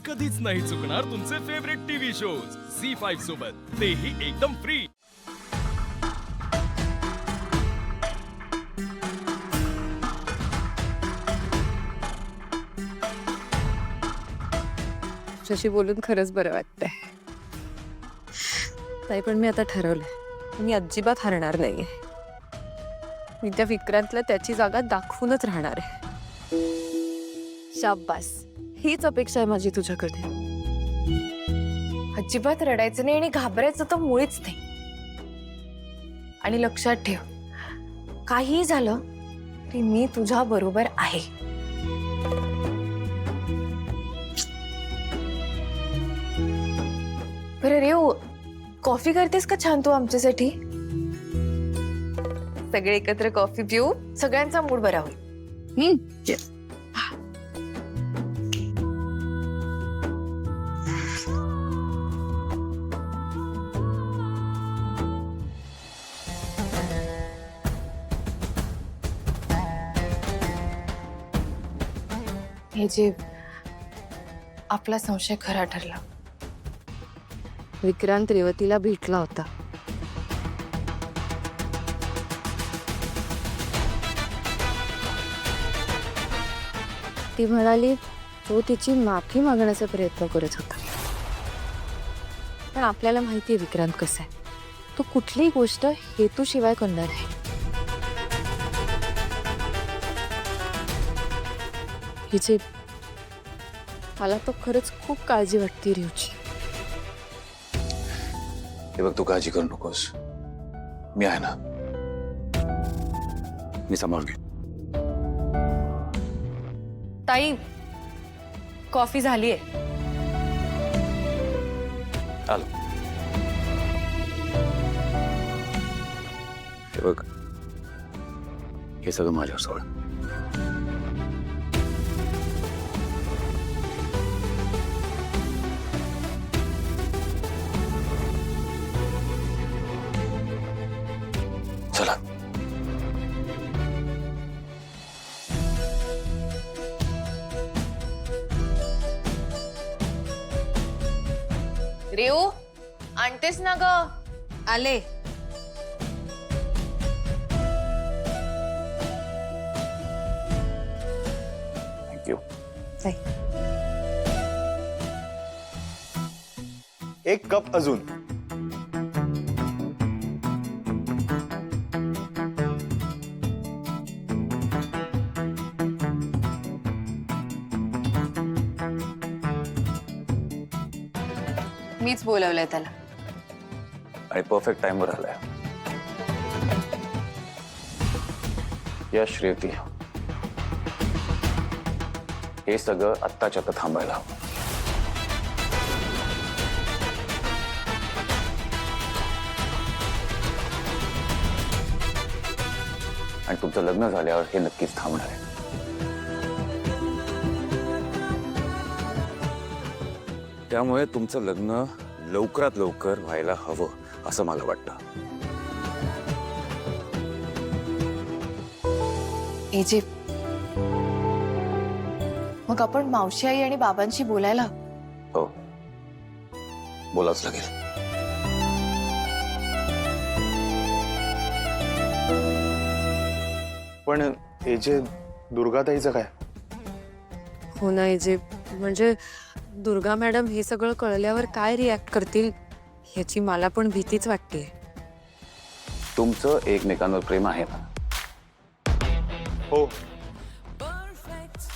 कधीच नाही चुकणार तुमचे फेवरेट टीव्ही शोज झी5 सोबत, तेही एकदम फ्री। तुझ्याशी बोलून खरंच बरं वाटतंय ताई, पण मी आता ठरवलंय मी अजिबात हरणार नाहीये। मी त्या विक्रांतला त्याची जागा दाखवूनच राहणार आहे। शाब्बास, हीच अपेक्षा आहे माझी तुझ्याकडे। अजिबात रडायचं नाही आणि घाबरायचं तर मुळीच नाही। आणि लक्षात ठेव, काही झालं तरी मी तुझ्या बरोबर आहे। बरं रेव, कॉफी करतेस का छान तू आमच्यासाठी? सगळे एकत्र कॉफी पिऊ, सगळ्यांचा मूड बरा होईल। हे जे आपला संशय खरा ठरला। विक्रांत रेवतीला भेटला होता। ती म्हणाली तो तिची माफी मागण्याचा प्रयत्न करत होता, पण आपल्याला माहिती आहे विक्रांत कसा आहे। तो कुठलीही गोष्ट हेतूशिवाय करणार आहे। हिची मला तो खरंच खूप काळजी वाटते रेवची। हे बघ, तू काळजी करू नकोस, मी आहे ना, मी सांभाळून घे। ताई, कॉफी झालीये। आलो। हे बघ, हे सगळं माझ्यावर सोड। चला। रेऊ, आणतेस ना ग? आले। थँक्यू। एक कप अजून। मीच बोलवलंय त्याला। आणि परफेक्ट टाइमवर आलाय। यश, रेवती, हे सगळं आत्ताच्या आता थांबायला हवं। आणि तुमचं लग्न झाल्यावर हे नक्कीच थांबणार आहे। त्यामुळे तुमचं लग्न लवकरात लवकर व्हायला हवं असं मला वाटतं। एजे, मग आपण मावशी आई आणि बाबांशी बोलायला? हो, बोलावंच लागेल। पण हे जे दुर्गाताईचं काय? हो ना, जे म्हणजे दुर्गा मॅडम हे सगळं कळल्यावर काय रिॲक्ट करतील ह्याची मला पण भीतीच वाटते। तुमचं एकमेकांवर प्रेम आहे ना? हो।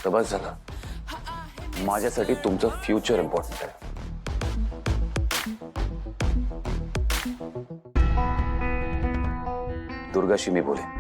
तर बस झालं, माझ्यासाठी तुमचं फ्युचर इम्पॉर्टंट आहे। दुर्गाशी मी बोले।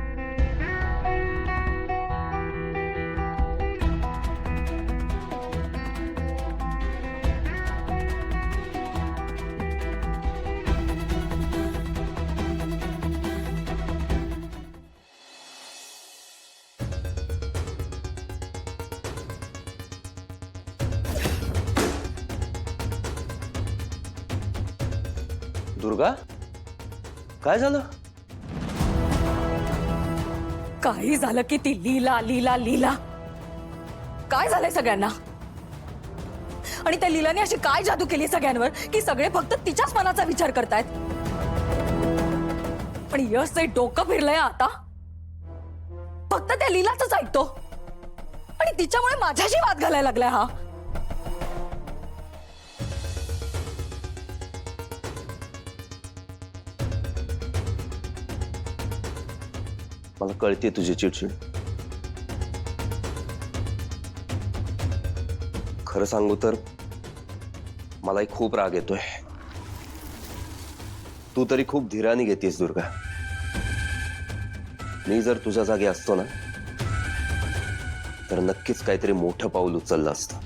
दुर्गा, काय झालं? काही झालं की ती लीला लीला लीला काय झालंय सगळ्यांना? आणि त्या लीलाने अशी काय जादू केली सगळ्यांवर की सगळे फक्त तिच्याच मनाचा विचार करतायत. पण यशचे डोकं फिरलंय आता. फक्त त्या लीलाच ऐकतो आणि तिच्यामुळे माझ्याशी वाद घालायला लागलाय हा. मला कळते तुझी चिडचिड. खरं सांगू तर मलाही खूप राग येतोय. तू तरी खूप धीराने घेतेस दुर्गा. मी जर तुझ्या जागी असतो ना तर नक्कीच काहीतरी मोठं पाऊल उचललं असतं.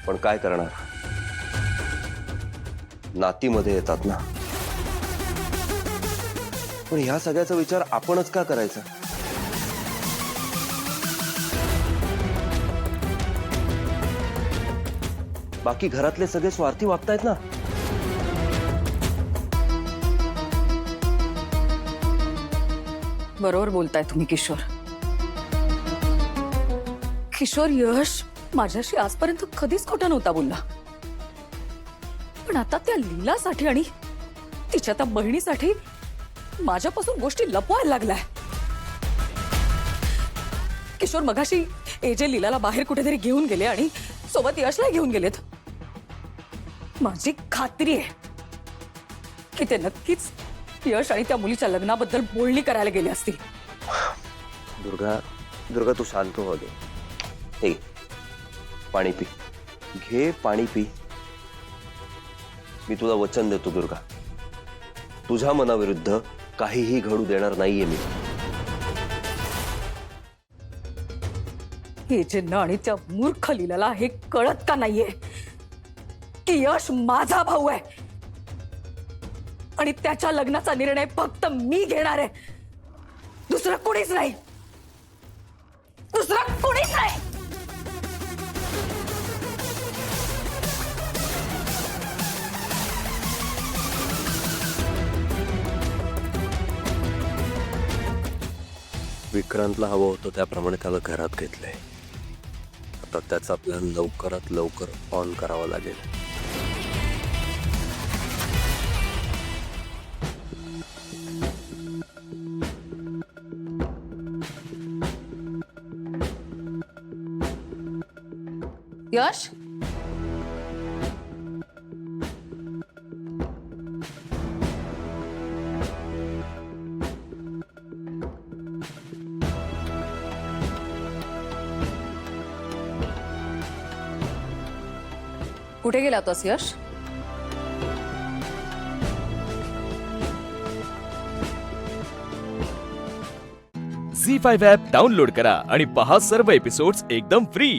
पण काय करणार, नातीमध्ये येतात ना. पण ह्या सगळ्याचा विचार आपणच का करायचा? बाकी घरातले सगळे स्वार्थी वागतायत ना. बरोबर बोलताय तुम्ही किशोर. किशोर, यश माझ्याशी आजपर्यंत कधीच खोटं नव्हता बोलला. पण आता त्या लीलासाठी आणि तिच्या त्या बहिणीसाठी माझ्यापासून गोष्टी लपवायला लागलाय. किशोर, मगाशी एजे लीलाला बाहेर कुठेतरी घेऊन गेले आणि सोबत यशला घेऊन गेलेत. माझी खात्री आहे की ते नक्कीच यश आणि त्या मुलीच्या लग्नाबद्दल बोलणी करायला गेले असतील. दुर्गा तू शांत हो दे. हे पाणी पी, घे पाणी पी. मी तुला वचन देतो दुर्गा, तुझ्या मनाविरुद्ध काहीही घडू देणार नाहीये मी. हे जे आणि त्या मूर्ख लीलाला हे कळत का नाहीये की यश माझा भाऊ आहे आणि त्याच्या लग्नाचा निर्णय फक्त मी घेणार आहे. दुसरं कोणीच नाही. दुसरं कोणीच नाही. विक्रांतला हवं होतं त्याप्रमाणे त्याला घरात घेतलंय. आता त्याचा प्लॅन लवकरात लवकर ऑन करावा लागेल. यश, कुठे गेला होतास यश? झी 5 ॲप डाउनलोड करा आणि पहा सर्व एपिसोड्स एकदम फ्री.